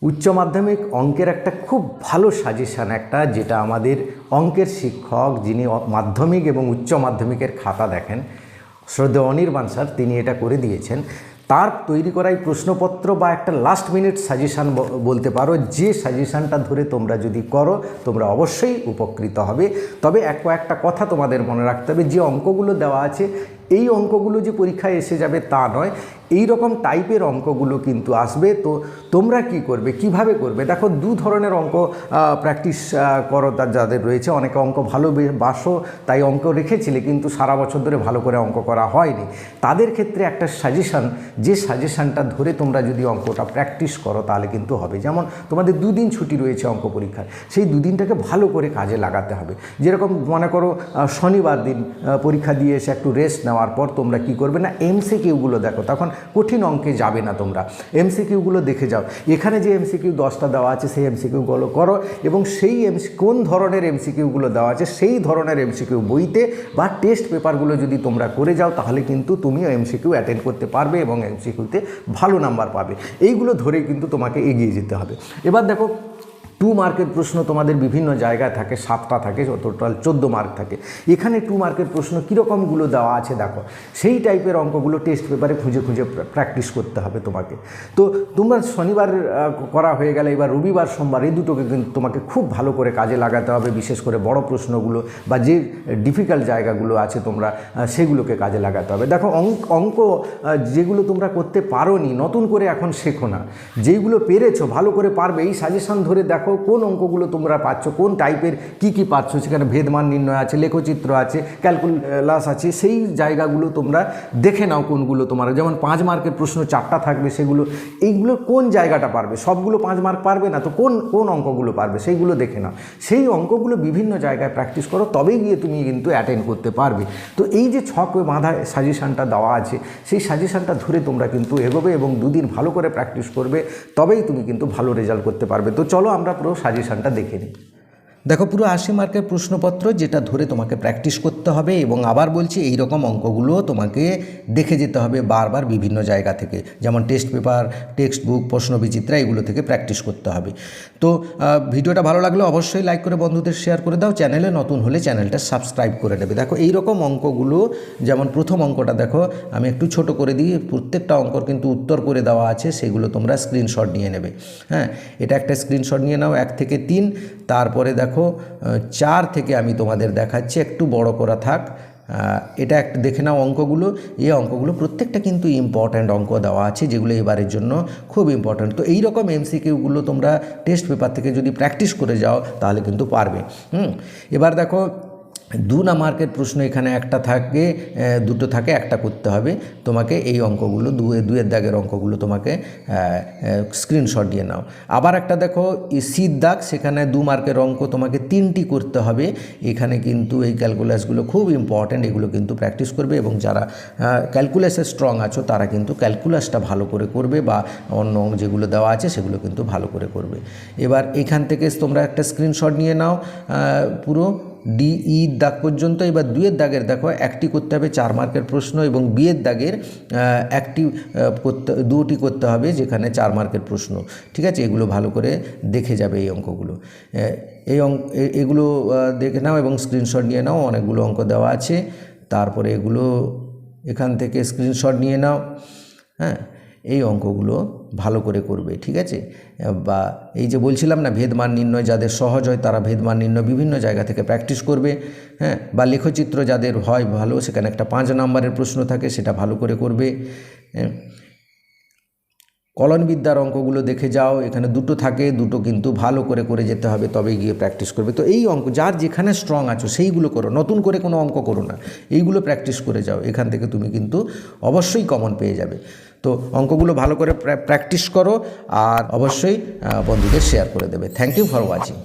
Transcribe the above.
উচ্চ মাধ্যমিক অঙ্কের একটা খুব ভালো সাজেশান একটা, যেটা আমাদের অঙ্কের শিক্ষক যিনি মাধ্যমিক এবং উচ্চ মাধ্যমিকের খাতা দেখেন, শ্রদ্ধেয় অনির্বাণ স্যার, তিনি এটা করে দিয়েছেন। তার তৈরি করা এই প্রশ্নপত্র বা একটা লাস্ট মিনিট সাজেশান বলতে পারো, যে সাজেশানটা ধরে তোমরা যদি করো তোমরা অবশ্যই উপকৃত হবে। তবে কয়েকটা কথা তোমাদের মনে রাখতে হবে, যে অঙ্কগুলো দেওয়া আছে এই অঙ্কগুলো যে পরীক্ষায় এসে যাবে তা নয়, এই রকম টাইপের অঙ্কগুলো কিন্তু আসবে। তো তোমরা কি করবে, কিভাবে করবে? দেখো, দু ধরনের অঙ্ক প্র্যাকটিস করো যাদের রয়েছে। অনেকে অঙ্ক ভালোবাসো তাই অঙ্ক রেখেছিলে, কিন্তু সারা বছর ধরে ভালো করে অঙ্ক করা হয়নি। তাদের ক্ষেত্রে একটা সাজেশান, যে সাজেশানটা ধরে তোমরা যদি অঙ্কটা প্র্যাকটিস করো তাহলে কিন্তু হবে। যেমন তোমাদের দুদিন ছুটি রয়েছে অঙ্ক পরীক্ষায়, সেই দুদিনটাকে ভালো করে কাজে লাগাতে হবে। যেরকম মনে করো শনিবার দিন পরীক্ষা দিয়ে এসে একটু রেস্ট নেওয়ার পর তোমরা কি করবে না, এমসিকিউগুলো দেখো। তখন কঠিন অঙ্কে যাবে না, তোমরা এমসিকিউগুলো দেখে যাও। এখানে যে এমসিকিউ 10টা দেওয়া আছে সেই এমসিকিউগুলো করো, এবং সেই কোন ধরনের এমসিকিউগুলো দেওয়া আছে সেই ধরনের এমসিকিউ বইতে বা টেস্ট পেপারগুলো যদি তোমরা করে যাও তাহলে কিন্তু তুমিও এমসিকিউ অ্যাটেন্ড করতে পারবে এবং এমসিকিউতে ভালো নাম্বার পাবে। এইগুলো ধরেই কিন্তু তোমাকে এগিয়ে যেতে হবে। এবার দেখো, 2 মার্কের প্রশ্ন তোমাদের বিভিন্ন জায়গায় থাকে, 7টা থাকে, টোটাল 14 মার্ক থাকে। এখানে 2 মার্কের প্রশ্ন কীরকমগুলো দেওয়া আছে দেখো, সেই টাইপের অঙ্কগুলো টেস্ট পেপারে খুঁজে খুঁজে প্র্যাকটিস করতে হবে তোমাকে। তো তোমরা শনিবার করা হয়ে গেলে, এবার রবিবার সোমবার এই দুটোকে কিন্তু তোমাকে খুব ভালো করে কাজে লাগাতে হবে। বিশেষ করে বড় প্রশ্নগুলো বা যে ডিফিকাল্ট জায়গাগুলো আছে তোমরা সেগুলোকে কাজে লাগাতে হবে। দেখো, অঙ্ক যেগুলো তোমরা করতে পারোনি নতুন করে এখন শেখো না, যেইগুলো পেরেছো ভালো করে পারবে এই সাজেশন ধরে দেখো কোন অঙ্কগুলো তোমরা পাচ্ছ, কোন টাইপের কি পাচ্ছ। সেখানে ভেদমান নির্ণয় আছে, লেখচিত্র আছে, ক্যালকুলাস আছে, সেই জায়গাগুলো তোমরা দেখে নাও কোনগুলো তোমার। যেমন 5 মার্কের প্রশ্ন 4টা থাকবে, সেগুলো এইগুলো কোন জায়গাটা পারবে, সবগুলো 5 মার্ক পারবে না তো, কোন অঙ্কগুলো পারবে সেইগুলো দেখে নাও। সেই অঙ্কগুলো বিভিন্ন জায়গায় প্র্যাকটিস করো, তবেই গিয়ে তুমি কিন্তু অ্যাটেন্ড করতে পারবে। তো এই যে ছক বাঁধা সাজেশানটা দেওয়া আছে, সেই সাজেশানটা ধরে তোমরা কিন্তু এগোবে এবং দুদিন ভালো করে প্র্যাকটিস করবে, তবেই তুমি কিন্তু ভালো রেজাল্ট করতে পারবে। তো চলো আমরা পুরো সাজেশানটা দেখে নিই। দেখো, পুরো 80 মার্কের প্রশ্নপত্র, যেটা ধরে তোমাকে প্র্যাকটিস করতে হবে। এবং আবার বলছি, এই রকম অঙ্কগুলো তোমাকে দেখে যেতে হবে বারবার বিভিন্ন জায়গা থেকে, যেমন টেস্ট পেপার, টেক্সট বুক, প্রশ্নবিচিত্রা, এগুলো থেকে প্র্যাকটিস করতে হবে। তো ভিডিওটা ভালো লাগলে অবশ্যই লাইক করে বন্ধুদের শেয়ার করে দাও। চ্যানেলে নতুন হলে চ্যানেলটা সাবস্ক্রাইব করে নেবে। দেখো, এই রকম অঙ্কগুলো, যেমন প্রথম অঙ্কটা দেখো, আমি একটু ছোট করে দিই, প্রত্যেকটা অঙ্কর কিন্তু উত্তর করে দেওয়া আছে, সেগুলো তোমরা স্ক্রিনশট নিয়ে নেবে। হ্যাঁ, এটা একটা স্ক্রিনশট নিয়ে নাও, 1 থেকে 3। তারপরে দেখো 4 থেকে আমি তোমাদের দেখাচ্ছি, একটু বড় করা থাক। এটা একটা দেখে নাও অঙ্কগুলো। এই অঙ্কগুলো প্রত্যেকটা কিন্তু ইম্পর্ট্যান্ট অঙ্ক দেওয়া আছে, যেগুলো এবারের জন্য খুব ইম্পর্ট্যান্ট। তো এই রকম এমসিকিউগুলো তোমরা টেস্ট পেপার থেকে যদি প্র্যাকটিস করে যাও তাহলে কিন্তু পারবে। এবার দেখো, 2 মার্কের প্রশ্ন এখানে একটা থাকে, 2টো থাকে, একটা করতে হবে তোমাকে। এই অঙ্কগুলো 2-এর দাগের অঙ্কগুলো তোমাকে স্ক্রিনশট দিয়ে নাও। আবার একটা দেখো, সির দাগ, সেখানে 2 মার্কের অঙ্ক তোমাকে 3টি করতে হবে। এখানে কিন্তু এই ক্যালকুলাসগুলো খুব ইম্পর্ট্যান্ট, এগুলো কিন্তু প্র্যাকটিস করবে। এবং যারা ক্যালকুলাসে স্ট্রং আছো তারা কিন্তু ক্যালকুলাসটা ভালো করে করবে, বা অন্য যেগুলো দেওয়া আছে সেগুলো কিন্তু ভালো করে করবে। এবার এখান থেকে তোমরা একটা স্ক্রিনশট নিয়ে নাও পুরো DE দাগ পর্যন্ত। এবার 2-এর দাগের দেখো, একটি করতে হবে 4 মার্কের প্রশ্ন, এবং B-এর দাগের দুটি করতে হবে, যেখানে 4 মার্কের প্রশ্ন। ঠিক আছে, এগুলো ভালো করে দেখে যাবে এই অঙ্কগুলো। এগুলো দেখে নাও এবং স্ক্রিনশট নিয়ে নাও, অনেকগুলো অঙ্ক দেওয়া আছে। তারপরে এগুলো এখান থেকে স্ক্রিনশট নিয়ে নাও। হ্যাঁ, এই অঙ্কগুলো ভালো করে করবে। ঠিক আছে, বা এই যে বলছিলাম না, ভেদমান নির্ণয় যাদের সহজ হয় তারা ভেদমান নির্ণয় বিভিন্ন জায়গা থেকে প্র্যাকটিস করবে। হ্যাঁ, বা লেখচিত্র যাদের হয় ভালো, সেখানে একটা 5 নম্বরের প্রশ্ন থাকে, সেটা ভালো করে করবে। কলনবিদ্যার অঙ্কগুলো দেখে যাও, এখানে 2টো থাকে, 2টো কিন্তু ভালো করে যেতে হবে, তবেই গিয়ে প্র্যাকটিস করবে। তো এই অঙ্ক যার যেখানে স্ট্রং আছো সেইগুলো করো, নতুন করে কোনো অঙ্ক করো না, এইগুলো প্র্যাকটিস করে যাও। এখান থেকে তুমি কিন্তু অবশ্যই কমন পেয়ে যাবে। তো অঙ্কগুলো ভালো করে প্র্যাকটিস করো, আর অবশ্যই বন্ধুদের শেয়ার করে দেবে। Thank you for watching.